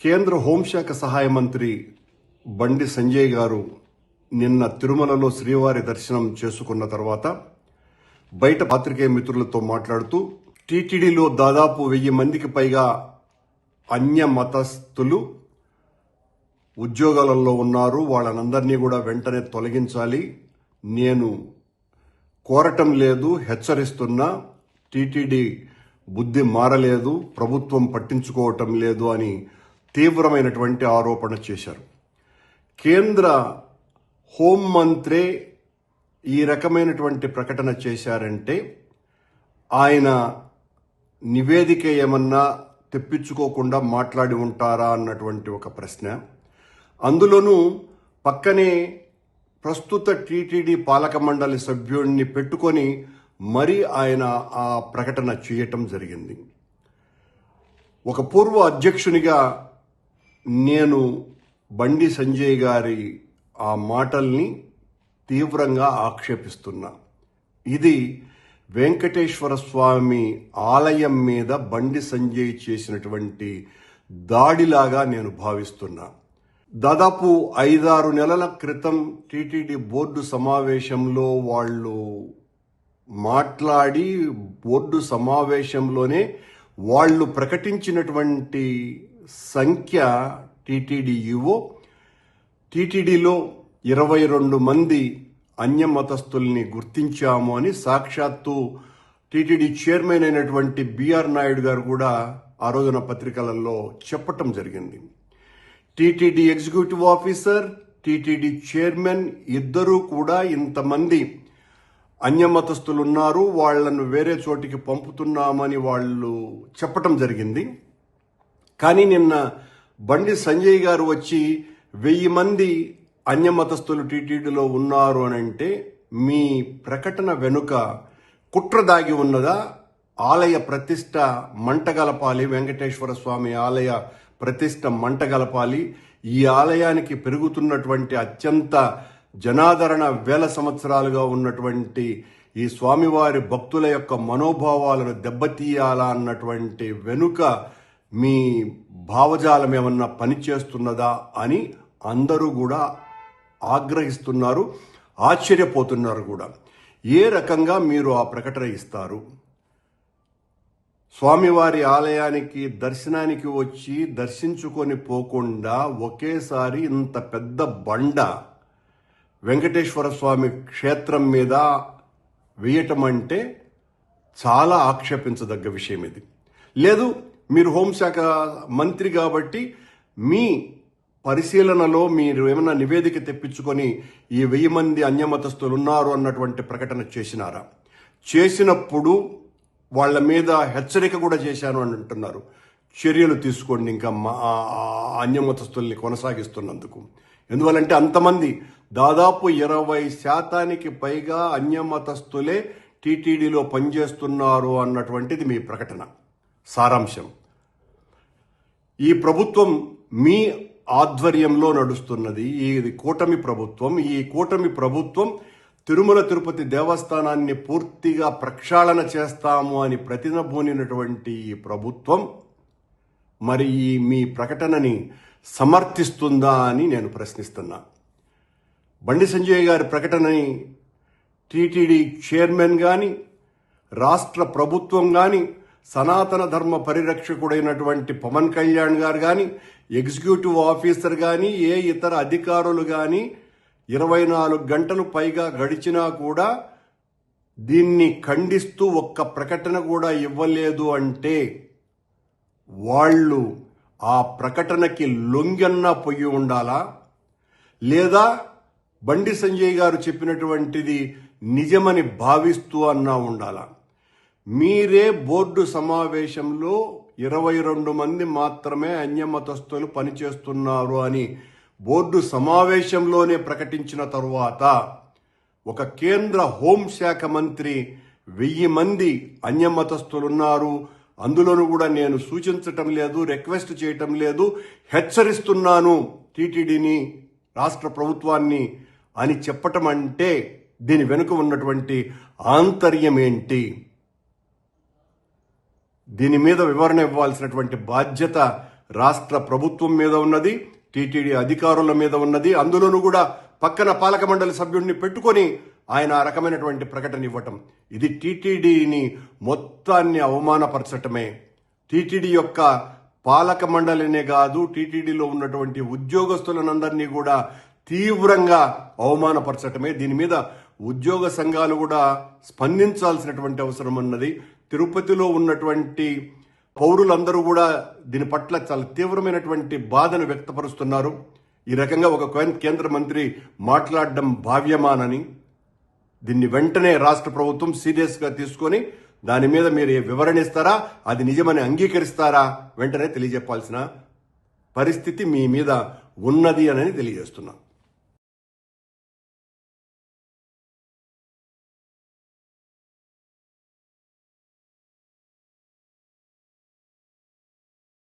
కేంద్ర హోంశాఖ సహాయ మంత్రి బండి సంజయ్ గారు నిన్న తిరుమలలో శ్రీవారి దర్శనం చేసుకున్న తర్వాత బయట పాత్రికేయ మిత్రులతో మాట్లాడుతూ టీటీడీలో దాదాపు 1000 మందికి పైగా అన్య మతస్థులు ఉద్యోగాలలో ఉన్నారు. వాళ్ళనందరినీ కూడా వెంటనే తొలగించాలి. నేను కోరటం లేదు, హెచ్చరిస్తున్నా. టీటీడీ బుద్ధి మారలేదు, ప్రభుత్వం పట్టించుకోవటం లేదు అని తీవ్రమైనటువంటి ఆరోపణ చేశారు. కేంద్ర హోంమంత్రే ఈ రకమైనటువంటి ప్రకటన చేశారంటే ఆయన నివేదిక ఏమన్నా తెప్పించుకోకుండా మాట్లాడి ఉంటారా అన్నటువంటి ఒక ప్రశ్న. అందులోనూ పక్కనే ప్రస్తుత టీటీడీ పాలక మండలి సభ్యుడిని పెట్టుకొని మరి ఆయన ఆ ప్రకటన చేయటం జరిగింది. ఒక పూర్వ అధ్యక్షునిగా నేను బండి సంజయ్ గారి ఆ మాటల్ని తీవ్రంగా ఆక్షేపిస్తున్నా. ఇది వెంకటేశ్వర స్వామి ఆలయం మీద బండి సంజయ్ చేసినటువంటి దాడిలాగా నేను భావిస్తున్నా. దాదాపు 5-6 నెలల క్రితం టీటీడీ బోర్డు సమావేశంలో వాళ్ళు మాట్లాడి బోర్డు సమావేశంలోనే వాళ్ళు ప్రకటించినటువంటి సంఖ్య టీటీడీ ఈవో టీటీడీలో 22 మంది అన్య మతస్థుల్ని గుర్తించాము అని సాక్షాత్తు టీటీడీ చైర్మన్ అయినటువంటి బిఆర్ నాయుడు గారు కూడా ఆ రోజున పత్రికలలో చెప్పటం జరిగింది. TTD executive officer, TTD chairman ఇద్దరూ కూడా ఇంతమంది అన్యమతస్థులు ఉన్నారు, వాళ్లను వేరే చోటికి పంపుతున్నామని వాళ్ళు చెప్పటం జరిగింది. కానీ నిన్న బండి సంజయ్ గారు వచ్చి 1000 మంది అన్యమతస్థులు టీటీడీలో ఉన్నారు అని అంటే మీ ప్రకటన వెనుక కుట్ర దాగి ఉన్నదా? ఆలయ ప్రతిష్ట మంటగలపాలి, వెంకటేశ్వర స్వామి ఆలయ ప్రతిష్ట మంటగలపాలి. ఈ ఆలయానికి పెరుగుతున్నటువంటి అత్యంత జనాదరణ వేల సంవత్సరాలుగా ఉన్నటువంటి ఈ స్వామివారి భక్తుల యొక్క మనోభావాలను దెబ్బతీయాలా అన్నటువంటి వెనుక మీ భావజాలం ఏమన్నా పనిచేస్తున్నదా అని అందరూ కూడా ఆగ్రహిస్తున్నారు, ఆశ్చర్యపోతున్నారు కూడా. ఏ రకంగా మీరు ఆ ప్రకటన ఇస్తారు? స్వామివారి ఆలయానికి దర్శనానికి వచ్చి దర్శించుకొని పోకుండా ఒకేసారి ఇంత పెద్ద బండ వెంకటేశ్వర స్వామి క్షేత్రం మీద వేయటం అంటే చాలా ఆక్షేపించదగ్గ విషయం ఇది. లేదు, మీరు హోంశాఖ మంత్రి కాబట్టి మీ పరిశీలనలో మీరు ఏమైనా నివేదిక తెప్పించుకొని ఈ 1000 మంది అన్యమతస్థులు ఉన్నారు అన్నటువంటి ప్రకటన చేసినారా? చేసినప్పుడు వాళ్ళ మీద హెచ్చరిక కూడా చేశాను అని అంటున్నారు. చర్యలు తీసుకోండి ఇంకా అన్యమతస్థుల్ని కొనసాగిస్తున్నందుకు. ఎందువల్లంటే అంతమంది దాదాపు 20% పైగా అన్యమతస్థులే టీటీడీలో పనిచేస్తున్నారు అన్నటువంటిది మీ ప్రకటన సారాంశం. ఈ ప్రభుత్వం మీ ఆధ్వర్యంలో నడుస్తున్నది. ఇది కూటమి ప్రభుత్వం. ఈ కూటమి ప్రభుత్వం తిరుమల తిరుపతి దేవస్థానాన్ని పూర్తిగా ప్రక్షాళన చేస్తాము అని ప్రతినబూనినటువంటి ఈ ప్రభుత్వం మరి ఈ మీ ప్రకటనని సమర్థిస్తుందా అని నేను ప్రశ్నిస్తున్నా. బండి సంజయ్ గారి ప్రకటనని టీటీడీ చైర్మన్ కానీ, రాష్ట్ర ప్రభుత్వం కానీ, సనాతన ధర్మ పరిరక్షకుడైనటువంటి పవన్ కళ్యాణ్ గారు కానీ, ఎగ్జిక్యూటివ్ ఆఫీసర్ కానీ, ఏ ఇతర అధికారులు కానీ 24 గంటలు పైగా గడిచినా కూడా దీన్ని ఖండిస్తూ ఒక్క ప్రకటన కూడా ఇవ్వలేదు అంటే వాళ్ళు ఆ ప్రకటనకి లొంగన్నా పొయ్యి ఉండాలా? లేదా బండి సంజయ్ గారు చెప్పినటువంటిది నిజమని భావిస్తూ అన్నా ఉండాలా? మీరే బోర్డు సమావేశంలో 22 మంది మాత్రమే అన్యమతస్థులు పనిచేస్తున్నారు అని బోర్డు సమావేశంలోనే ప్రకటించిన తరువాత ఒక కేంద్ర హోంశాఖ మంత్రి 1000 మంది అన్యమతస్థులున్నారు, అందులోనూ కూడా నేను సూచించటం లేదు, రిక్వెస్ట్ చేయటం లేదు, హెచ్చరిస్తున్నాను టీటీడీని, రాష్ట్ర ప్రభుత్వాన్ని అని చెప్పటం అంటే దీని వెనుక ఉన్నటువంటి ఆంతర్యం ఏంటి? దీని మీద వివరణ ఇవ్వాల్సినటువంటి బాధ్యత రాష్ట్ర ప్రభుత్వం మీద ఉన్నది, టీటీడీ అధికారుల మీద ఉన్నది. అందులోనూ కూడా పక్కన పాలక మండలి సభ్యుడిని పెట్టుకొని ఆయన ఆ రకమైనటువంటి ప్రకటన ఇవ్వటం, ఇది టీటీడీని మొత్తాన్ని అవమానపరచటమే. టీటీడీ యొక్క పాలక మండలినే కాదు, టీటీడీలో ఉన్నటువంటి ఉద్యోగస్తులందరినీ కూడా తీవ్రంగా అవమానపరచటమే. దీని మీద ఉద్యోగ సంఘాలు కూడా స్పందించాల్సినటువంటి అవసరం ఉన్నది. తిరుపతిలో ఉన్నటువంటి పౌరులందరూ కూడా దీని పట్ల చాలా తీవ్రమైనటువంటి బాధను వ్యక్తపరుస్తున్నారు. ఈ రకంగా ఒక కేంద్ర మంత్రి మాట్లాడడం భావ్యమానని, దీన్ని వెంటనే రాష్ట్ర ప్రభుత్వం సీరియస్గా తీసుకొని దాని మీద మీరు వివరణ ఇస్తారా, అది నిజమని అంగీకరిస్తారా, వెంటనే తెలియజెప్పాల్సిన పరిస్థితి మీ మీద ఉన్నది అని తెలియజేస్తున్నా.